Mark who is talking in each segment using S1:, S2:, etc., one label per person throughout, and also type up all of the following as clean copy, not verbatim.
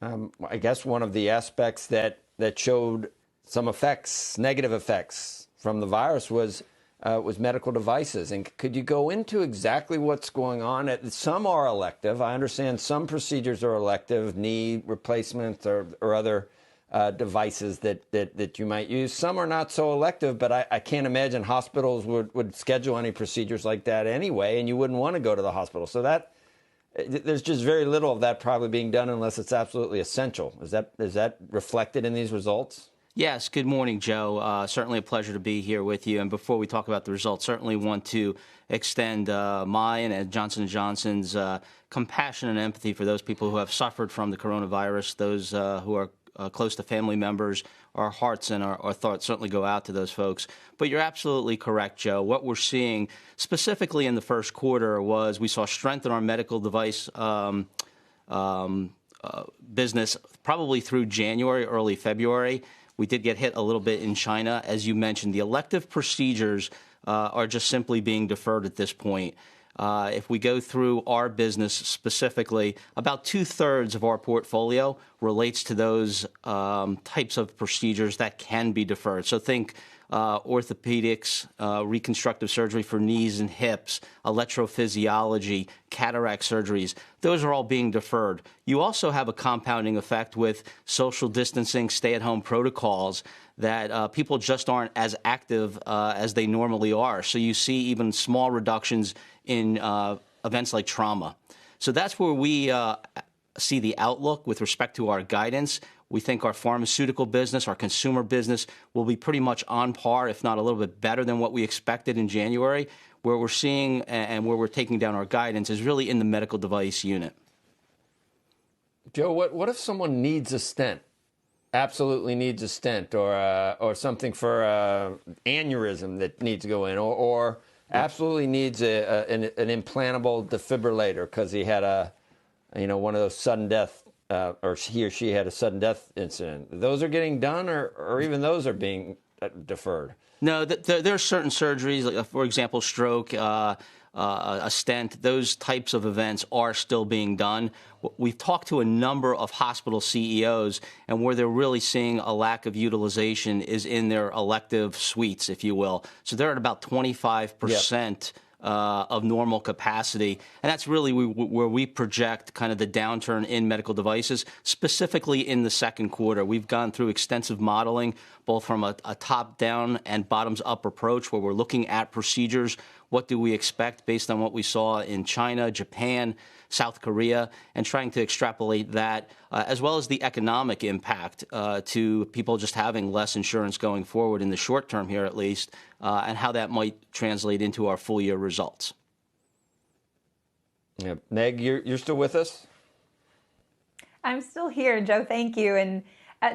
S1: I guess one of the aspects that showed some effects, negative effects from the virus was medical devices. And could you go into exactly what's going on? Some are elective. I understand some procedures are elective, knee replacements or other devices that you might use. Some are not so elective, but I can't imagine hospitals would schedule any procedures like that anyway, and you wouldn't want to go to the hospital. So there's just very little of that probably being done unless it's absolutely essential. Is that reflected in these results?
S2: Yes. Good morning, Joe. Certainly a pleasure to be here with you. And before we talk about the results, certainly want to extend my and Johnson & Johnson's compassion and empathy for those people who have suffered from the coronavirus, those who are close to family members. Our hearts and our thoughts certainly go out to those folks. But you're absolutely correct, Joe. What we're seeing specifically in the first quarter was we saw strength in our medical device business probably through January, early February. We did get hit a little bit in China. As you mentioned, the elective procedures are just simply being deferred at this point. If we go through our business specifically, about 2/3 of our portfolio relates to those types of procedures that can be deferred. So think orthopedics, reconstructive surgery for knees and hips, electrophysiology, cataract surgeries. Those are all being deferred. You also have a compounding effect with social distancing, stay-at-home protocols that people just aren't as active as they normally are. So you see even small reductions in events like trauma. So that's where we see the outlook with respect to our guidance. We think our pharmaceutical business, our consumer business will be pretty much on par, if not a little bit better than what we expected in January. Where we're seeing and where we're taking down our guidance is really in the medical device unit.
S1: Joe, what if someone needs a stent? Absolutely needs a stent or something for aneurysm that needs to go in or absolutely needs an implantable defibrillator because he had one of those sudden death or he or she had a sudden death incident. Those are getting done or even those are being deferred?
S2: No, there are certain surgeries, like, for example, stroke, a stent, those types of events are still being done. We've talked to a number of hospital CEOs, and where they're really seeing a lack of utilization is in their elective suites, if you will. So they're at about 25% of normal capacity. And that's really where we project kind of the downturn in medical devices, specifically in the second quarter. We've gone through extensive modeling, both from a top-down and bottoms-up approach, where we're looking at procedures. What do we expect based on what we saw in China, Japan, South Korea, and trying to extrapolate that, as well as the economic impact to people just having less insurance going forward in the short term here at least, and how that might translate into our full year results.
S1: Yeah. Meg, you're still with us?
S3: I'm still here, Joe. Thank you. And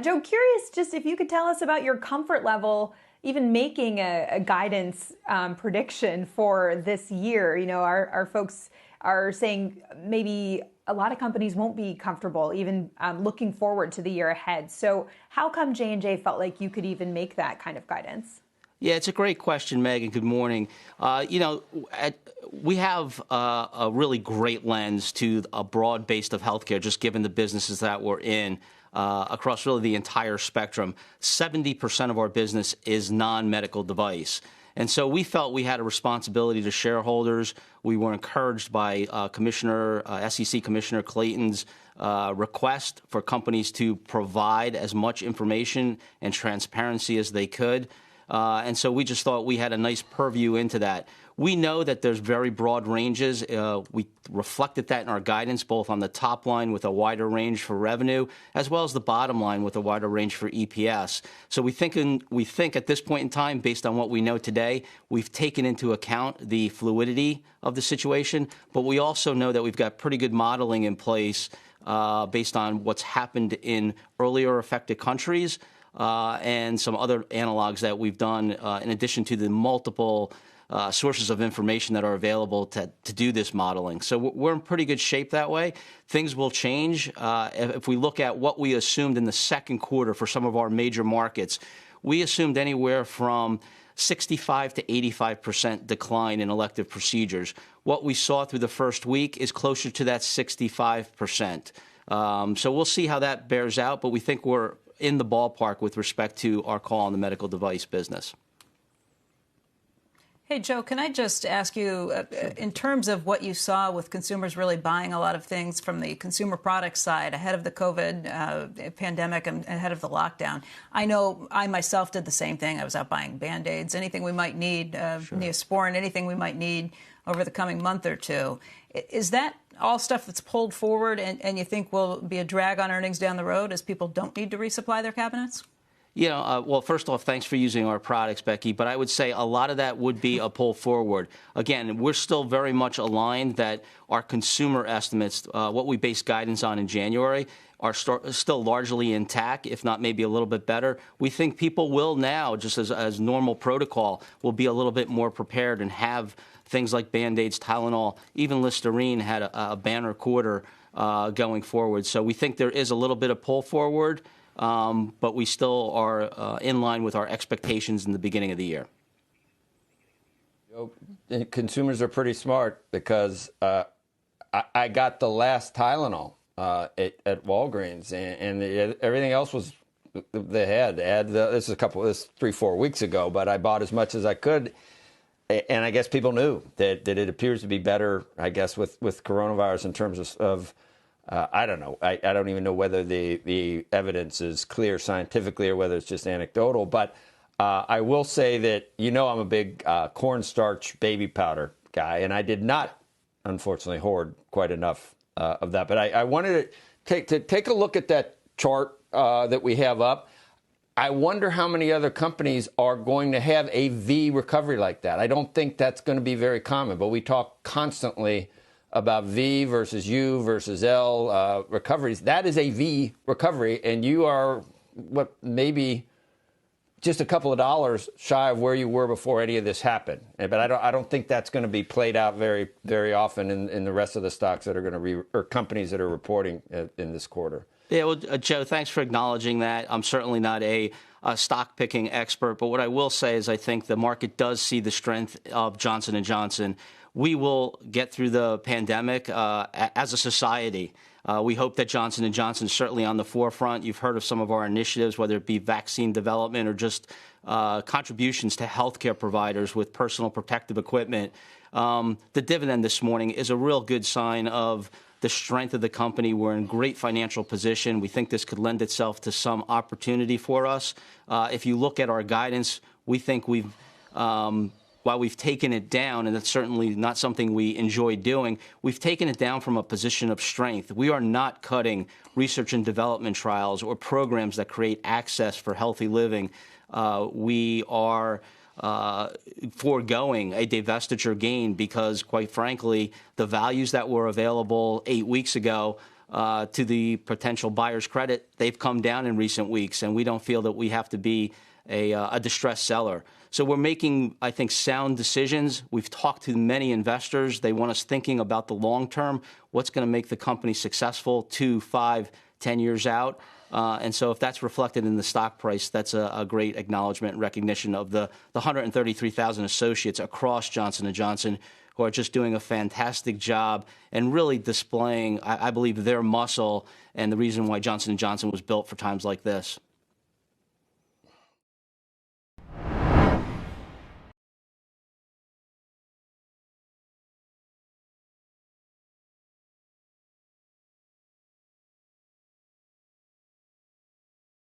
S3: Joe, curious just if you could tell us about your comfort level even making a guidance prediction for this year. You know, our folks are saying maybe a lot of companies won't be comfortable even looking forward to the year ahead. So how come J&J felt like you could even make that kind of guidance?
S2: Yeah, it's a great question, Megan. Good morning. We have a really great lens to a broad base of healthcare, just given the businesses that we're in across really the entire spectrum. 70% of our business is non-medical device. And so we felt we had a responsibility to shareholders. We were encouraged by SEC Commissioner Clayton's request for companies to provide as much information and transparency as they could. And so we just thought we had a nice purview into that. We know that there's very broad ranges. We reflected that in our guidance, both on the top line with a wider range for revenue, as well as the bottom line with a wider range for EPS. So we think at this point in time, based on what we know today, we've taken into account the fluidity of the situation, but we also know that we've got pretty good modeling in place based on what's happened in earlier affected countries and some other analogs that we've done in addition to the multiple sources of information that are available to do this modeling. So we're in pretty good shape that way. Things will change. If we look at what we assumed in the second quarter for some of our major markets, we assumed anywhere from 65 to 85% decline in elective procedures. What we saw through the first week is closer to that 65%. So we'll see how that bears out, but we think we're in the ballpark with respect to our call on the medical device business.
S4: Hey, Joe, can I just ask you, in terms of what you saw with consumers really buying a lot of things from the consumer product side ahead of the COVID pandemic and ahead of the lockdown? I know I myself did the same thing. I was out buying Band-Aids, anything we might need, Neosporin, anything we might need over the coming month or two. Is that all stuff that's pulled forward and you think will be a drag on earnings down the road as people don't need to resupply their cabinets?
S2: Well, first off, thanks for using our products, Becky, but I would say a lot of that would be a pull forward. Again, we're still very much aligned that our consumer estimates, what we base guidance on in January, are still largely intact, if not maybe a little bit better. We think people will now, just as normal protocol, will be a little bit more prepared and have things like Band-Aids, Tylenol, even Listerine had a banner quarter going forward. So we think there is a little bit of pull forward. But we still are in line with our expectations in the beginning of the year.
S1: Consumers are pretty smart because I got the last Tylenol at Walgreens, and everything else was they had. This is 3-4 weeks ago, but I bought as much as I could. And I guess people knew that it appears to be better, I guess, with coronavirus in terms of I don't know. I don't even know whether the evidence is clear scientifically or whether it's just anecdotal. But I will say that, I'm a big cornstarch baby powder guy, and I did not, unfortunately, hoard quite enough of that. But I wanted to take a look at that chart that we have up. I wonder how many other companies are going to have a V recovery like that. I don't think that's going to be very common, but we talk constantly about V versus U versus L recoveries. That is a V recovery, and you are maybe just a couple of dollars shy of where you were before any of this happened. But I don't think that's going to be played out very, very often in the rest of the stocks that are going to or companies that are reporting in this quarter.
S2: Yeah, well, Joe, thanks for acknowledging that. I'm certainly not a stock picking expert, but what I will say is I think the market does see the strength of Johnson & Johnson. We will get through the pandemic as a society. We hope that Johnson & Johnson is certainly on the forefront. You've heard of some of our initiatives, whether it be vaccine development or just contributions to healthcare providers with personal protective equipment. The dividend this morning is a real good sign of the strength of the company. We're in great financial position. We think this could lend itself to some opportunity for us. If you look at our guidance, we think we've while we've taken it down, and that's certainly not something we enjoy doing, we've taken it down from a position of strength. We are not cutting research and development trials or programs that create access for healthy living. We are foregoing a divestiture gain because, quite frankly, the values that were available 8 weeks ago to the potential buyer's credit, they've come down in recent weeks, and we don't feel that we have to be a distressed seller. So we're making, I think, sound decisions. We've talked to many investors. They want us thinking about the long term, what's going to make the company successful 2, 5, 10 years out. And so if that's reflected in the stock price, that's a great acknowledgement and recognition of the 133,000 associates across Johnson & Johnson who are just doing a fantastic job and really displaying, I believe, their muscle and the reason why Johnson & Johnson was built for times like this.